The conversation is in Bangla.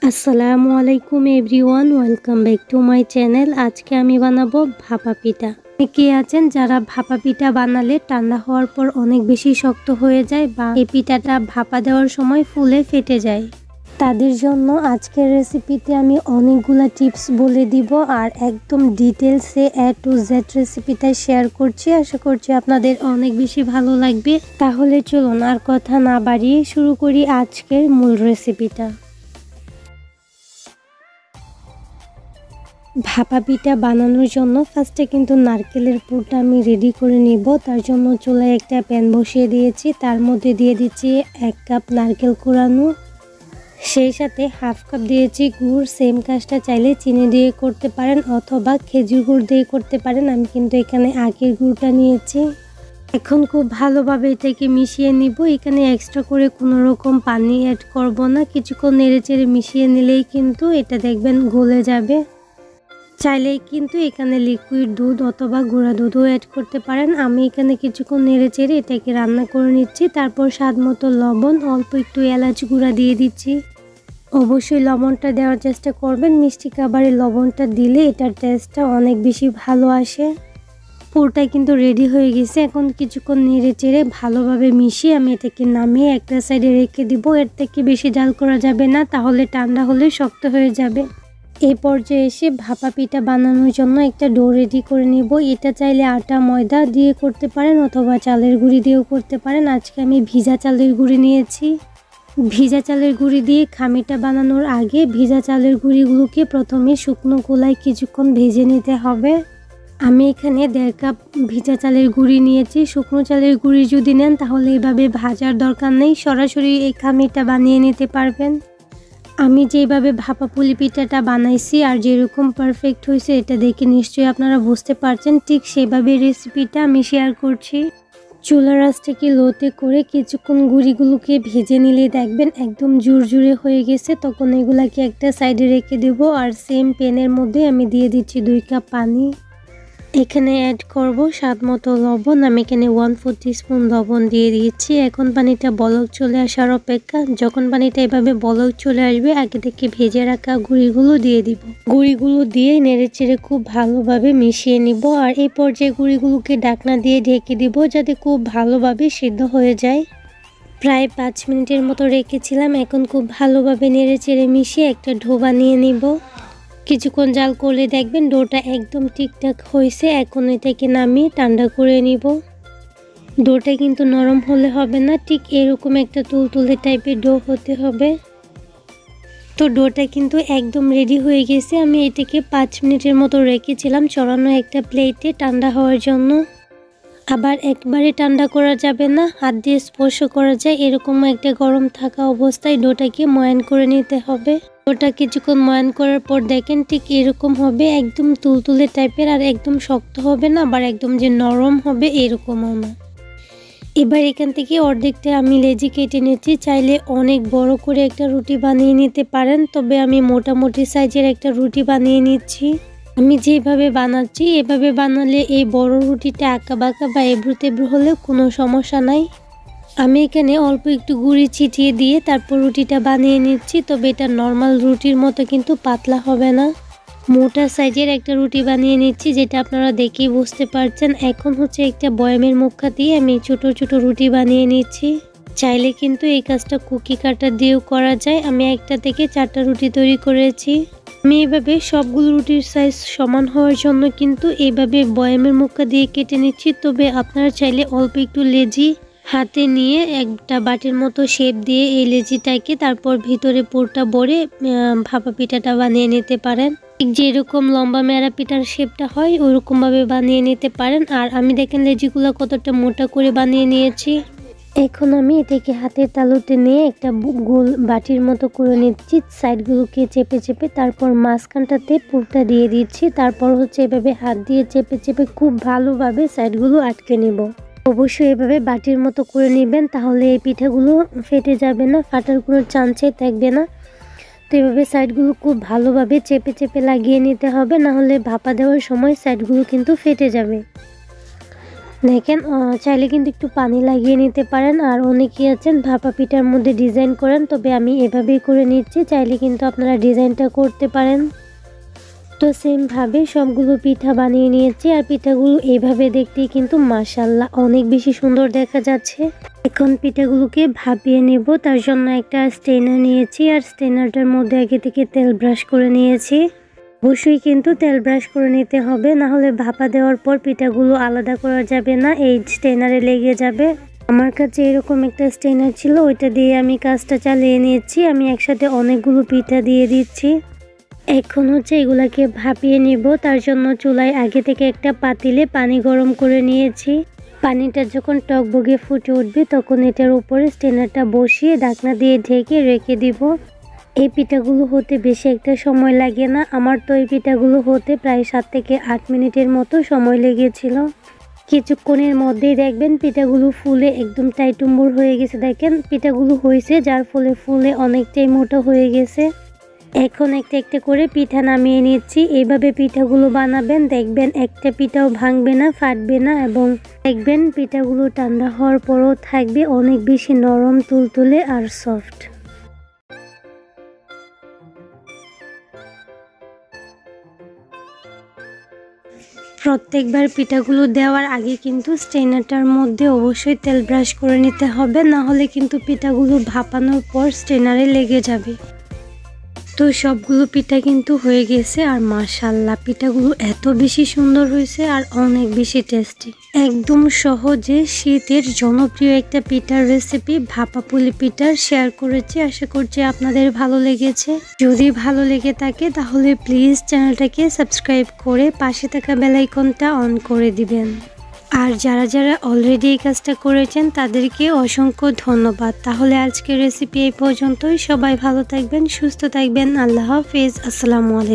আসসালামু আলাইকুম everyone, welcome back to my channel. আজকে আমি বানাবো ভাপা পিঠা। কে আছেন যারা ভাপা পিঠা বানালে ঠান্ডা হওয়ার পর অনেক বেশি শক্ত হয়ে যায় বা এই পিঠাটা ভাপা দেওয়ার সময় ফুলে ফেটে যায়? তাদের জন্য আজকের রেসিপিতে আমি অনেকগুলা টিপস বলে দিব আর একদম ডিটেলসে A to Z রেসিপিটা শেয়ার করছি। আশা করছি আপনাদের অনেক বেশি ভালো লাগবে। তাহলে চলুন আর কথা না বাড়িয়ে শুরু করি আজকের মূল রেসিপিটা। ভাপা পিঠা বানানোর জন্য ফার্স্টে কিন্তু নারকেলের পুরটা আমি রেডি করে নিব। তার জন্য চুলায় একটা প্যান বসিয়ে দিয়েছি, তার মধ্যে দিয়ে দিচ্ছি 1 কাপ নারকেল কোরানো, সেই সাথে হাফ কাপ দিয়েছি গুড়। সেম কাজটা চাইলে চিনি দিয়ে করতে পারেন অথবা খেজুর গুড় দিয়ে করতে পারেন। আমি কিন্তু এখানে আখের গুড়টা নিয়েছি। এখন খুব ভালোভাবে এটাকে মিশিয়ে নিব। এখানে এক্সট্রা করে কোনো রকম পানি অ্যাড করব না। কিছুক্ষণ নেড়েচেড়ে মিশিয়ে নিলেই কিন্তু এটা দেখবেন গলে যাবে। চাইলেই কিন্তু এখানে লিকুইড দুধ অথবা গুঁড়া দুধও অ্যাড করতে পারেন। আমি এখানে কিছুক্ষণ নেড়েচেড়ে এটাকে রান্না করে নিচ্ছি। তারপর স্বাদ মতো লবণ, অল্প একটু এলাচ গুঁড়া দিয়ে দিচ্ছি। অবশ্যই লবণটা দেওয়ার চেষ্টা করবেন। মিষ্টি খাবারে লবণটা দিলে এটার টেস্টটা অনেক বেশি ভালো আসে। পুরটা কিন্তু রেডি হয়ে গেছে। এখন কিছুক্ষণ নেড়েচেড়ে ভালোভাবে মিশিয়ে আমি এটাকে নামিয়ে একটা সাইডে রেখে দিব। এর থেকে বেশি জাল করা যাবে না, তাহলে ঠান্ডা হলে শক্ত হয়ে যাবে। এই পর্যায়ে এসে ভাপা পিঠা বানানোর জন্য একটা ডো রেডি করে নিব। এটা চাইলে আটা ময়দা দিয়ে করতে পারেন অথবা চালের গুঁড়ি দিয়েও করতে পারেন। আজকে আমি ভিজা চালের গুঁড়ি নিয়েছি। ভিজা চালের গুঁড়ি দিয়ে খামিটা বানানোর আগে ভিজা চালের গুঁড়িগুলোকে প্রথমে শুকনো খোলায় কিছুক্ষণ ভেজে নিতে হবে। আমি এখানে 1.5 কাপ ভিজা চালের গুঁড়ি নিয়েছি। শুকনো চালের গুঁড়ি যদি নেন তাহলে এভাবে ভাজার দরকার নেই, সরাসরি এই খামিটা বানিয়ে নিতে পারবেন। আমি যেভাবে ভাপা পুলি পিঠাটা বানাইছি আর যেরকম পারফেক্ট হয়েছে এটা দেখে নিশ্চয়ই আপনারা বুঝতে পারছেন, ঠিক সেভাবে রেসিপিটা আমি শেয়ার করছি। চুলার আঁচটাকে লোতে করে কিছুক্ষণ গুঁড়িগুলোকে ভেজে নিলে দেখবেন একদম জুরজুরে হয়ে গেছে। তখন এগুলাকে একটা সাইডে রেখে দেব আর সেম প্যানের মধ্যে আমি দিয়ে দিচ্ছি 2 কাপ পানি। এখানে অ্যাড করব স্বাদ মতো লবণ। আমি এখানে 1/4 টিস্পুন লবণ দিয়ে দিয়েছি। এখন পানিটা বলক চলে আসার অপেক্ষা। যখন পানিটা এভাবে বলক চলে আসবে আগে থেকে ভেজে রাখা গুঁড়িগুলো দিয়ে দিব। গুঁড়িগুলো দিয়ে নেড়েচেড়ে খুব ভালোভাবে মিশিয়ে নিব আর এই পর্যায়ে গুঁড়িগুলোকে ঢাকনা দিয়ে ঢেকে দিব যাতে খুব ভালোভাবে সিদ্ধ হয়ে যায়। প্রায় 5 মিনিটের মতো রেখেছিলাম। এখন খুব ভালোভাবে নেড়েচেড়ে মিশিয়ে একটা ডো বানিয়ে নিব। কিছুক্ষণ জাল করলে দেখবেন ডোটা একদম ঠিকঠাক হয়েছে। এখন এটাকে নামিয়ে ঠান্ডা করে নিব। ডোটা কিন্তু নরম হলে হবে না, ঠিক এরকম একটা তুলতুলে টাইপের ডো হতে হবে। তো ডোটা কিন্তু একদম রেডি হয়ে গেছে। আমি এটাকে 5 মিনিটের মতো রেখেছিলাম ছড়ানো একটা প্লেটে ঠান্ডা হওয়ার জন্য। আবার একবারে ঠান্ডা করা যাবে না, হাত দিয়ে স্পর্শ করা যায় এরকম একটা গরম থাকা অবস্থায় ডোটাকে ময়ান করে নিতে হবে। ডোটা কিছুক্ষণ ময়ান করার পর দেখেন ঠিক এরকম হবে, একদম তুলতুলে টাইপের, আর একদম শক্ত হবে না আবার একদম যে নরম হবে এরকমও না। এবার এখান থেকে অর্ধেকটা আমি লেচি কেটে নিচ্ছি। চাইলে অনেক বড় করে একটা রুটি বানিয়ে নিতে পারেন, তবে আমি মোটামুটি সাইজের একটা রুটি বানিয়ে নিচ্ছি। আমি যেভাবে বানাচ্ছি এভাবে বানালে এই বড় রুটিটা আঁকা বাঁকা বা এবড়ো তেবড়ো হলেও কোনো সমস্যা নাই। আমি এখানে অল্প একটু গুঁড়ি ছিটিয়ে দিয়ে তারপর রুটিটা বানিয়ে নিচ্ছি। তবে এটা নর্মাল রুটির মতো কিন্তু পাতলা হবে না। মোটা সাইজের একটা রুটি বানিয়ে নিচ্ছি, যেটা আপনারা দেখেই বুঝতে পারছেন। এখন হচ্ছে একটা বয়ামের মুখা দিয়ে আমি ছোট ছোট রুটি বানিয়ে নিচ্ছি। চাইলে কিন্তু এই কাজটা কুকি কাটার দিয়েও করা যায়। আমি একটা থেকে 4টা রুটি তৈরি করেছি। আমি এইভাবে সবগুলো রুটির সাইজ সমান হওয়ার জন্য কিন্তু এইভাবে বয়ামের মুখা দিয়ে কেটে নিচ্ছি। তবে আপনারা চাইলে অল্প একটু লেজি হাতে নিয়ে একটা বাটির মতো শেপ দিয়ে এই লেজিটাকে তারপর ভিতরে পুরটা ভরে ভাপা পিঠাটা বানিয়ে নিতে পারেন। ঠিক যেরকম লম্বা মেরা পিঠার শেপটা হয় ওরকমভাবে বানিয়ে নিতে পারেন। আর আমি দেখেন লেজিগুলো কতটা মোটা করে বানিয়ে নিয়েছি। এখন আমি এটাকে হাতের তালুতে নিয়ে একটা গোল বাটির মতো করে নিচ্ছি। সাইডগুলোকে চেপে চেপে তারপর মাঝখানটাতে পুরটা দিয়ে দিচ্ছি। তারপর হচ্ছে এভাবে হাত দিয়ে চেপে চেপে খুব ভালোভাবে সাইডগুলো আটকে নেব। অবশ্যই এভাবে বাটির মতো করে নেবেন, তাহলে এই পিঠাগুলো ফেটে যাবে না, ফাটার কোনো চান্সই থাকবে না। তো এভাবে সাইডগুলো খুব ভালোভাবে চেপে চেপে লাগিয়ে নিতে হবে, না হলে ভাপা দেওয়ার সময় সাইডগুলো কিন্তু ফেটে যাবে। দেখেন চাইলে কিন্তু একটু পানি লাগিয়ে নিতে পারেন। আর অনেকেই আছেন ভাপা পিঠার মধ্যে ডিজাইন করেন, তবে আমি এভাবেই করে নিচ্ছি। চাইলে কিন্তু আপনারা ডিজাইনটা করতে পারেন। তো সেমভাবে সবগুলো পিঠা বানিয়ে নিয়েছি। আর পিঠাগুলো এইভাবে দেখতেই কিন্তু মাশাআল্লাহ অনেক বেশি সুন্দর দেখা যাচ্ছে। এখন পিঠাগুলোকে ভাপিয়ে নেব। তার জন্য একটা স্টেনার নিয়েছি, আর স্টেনারটার মধ্যে আগে থেকে তেল ব্রাশ করে নিয়েছি। অবশ্যই কিন্তু তেল ব্রাশ করে নিতে হবে, না হলে ভাপা দেওয়ার পর পিঠাগুলো আলাদা করা যাবে না, এই স্টেনারে লেগে যাবে। আমার কাছে এরকম একটা স্টেনার ছিল, ওইটা দিয়ে আমি কাজটা চালিয়ে নিয়েছি। আমি একসাথে অনেকগুলো পিঠা দিয়ে দিচ্ছি। এখন হচ্ছে এগুলাকে ভাপিয়ে নিব। তার জন্য চুলায় আগে থেকে একটা পাতিলে পানি গরম করে নিয়েছি। পানিটা যখন টকবগে ফুটে উঠবে তখন এটার উপরে স্টেনারটা বসিয়ে ঢাকনা দিয়ে ঢেকে রেখে দিব। এই পিঠাগুলো হতে বেশি একটা সময় লাগে না। আমার তো এই পিঠাগুলো হতে প্রায় 7 থেকে 8 মিনিটের মতো সময় লেগেছিল। কিছুক্ষণের মধ্যেই দেখবেন পিঠাগুলো ফুলে একদম টাইটুম্বুর হয়ে গেছে। দেখেন পিঠাগুলো হয়েছে, যার ফলে ফুলে অনেকটাই মোটা হয়ে গেছে। এখন একটা একটা করে পিঠা নামিয়ে নিচ্ছি। এইভাবে পিঠাগুলো বানাবেন, দেখবেন একটা পিঠাও ভাঙবে না, ফাটবে না, এবং দেখবেন পিঠাগুলো ঠান্ডা হওয়ার পরও থাকবে অনেক বেশি নরম, তুলতুলে আর সফট। প্রত্যেকবার পিঠাগুলো দেওয়ার আগে কিন্তু স্টেনারটার মধ্যে অবশ্যই তেল ব্রাশ করে নিতে হবে, না হলে কিন্তু পিঠাগুলো ভাপানোর পর স্টেনারে লেগে যাবে। তো সবগুলো পিঠা কিন্তু হয়ে গেছে। আর মাশাআল্লাহ পিঠাগুলো এত বেশি সুন্দর হয়েছে আর অনেক বেশি টেস্টি। একদম সহজে শীতের জনপ্রিয় একটা পিঠার রেসিপি ভাপা পুলি পিঠার শেয়ার করেছি। আশা করছি আপনাদের ভালো লেগেছে। যদি ভালো লেগে থাকে তাহলে প্লিজ চ্যানেলটাকে সাবস্ক্রাইব করে পাশে থাকা বেল আইকনটা অন করে দিবেন। আর যারা যারা অলরেডি এই কাজটা করেছেন তাদেরকে অসংখ্য ধন্যবাদ। তাহলে আজকের রেসিপি এই পর্যন্তই। সবাই ভালো থাকবেন, সুস্থ থাকবেন। আল্লাহ হাফেজ। আসসালামু আলাইকুম।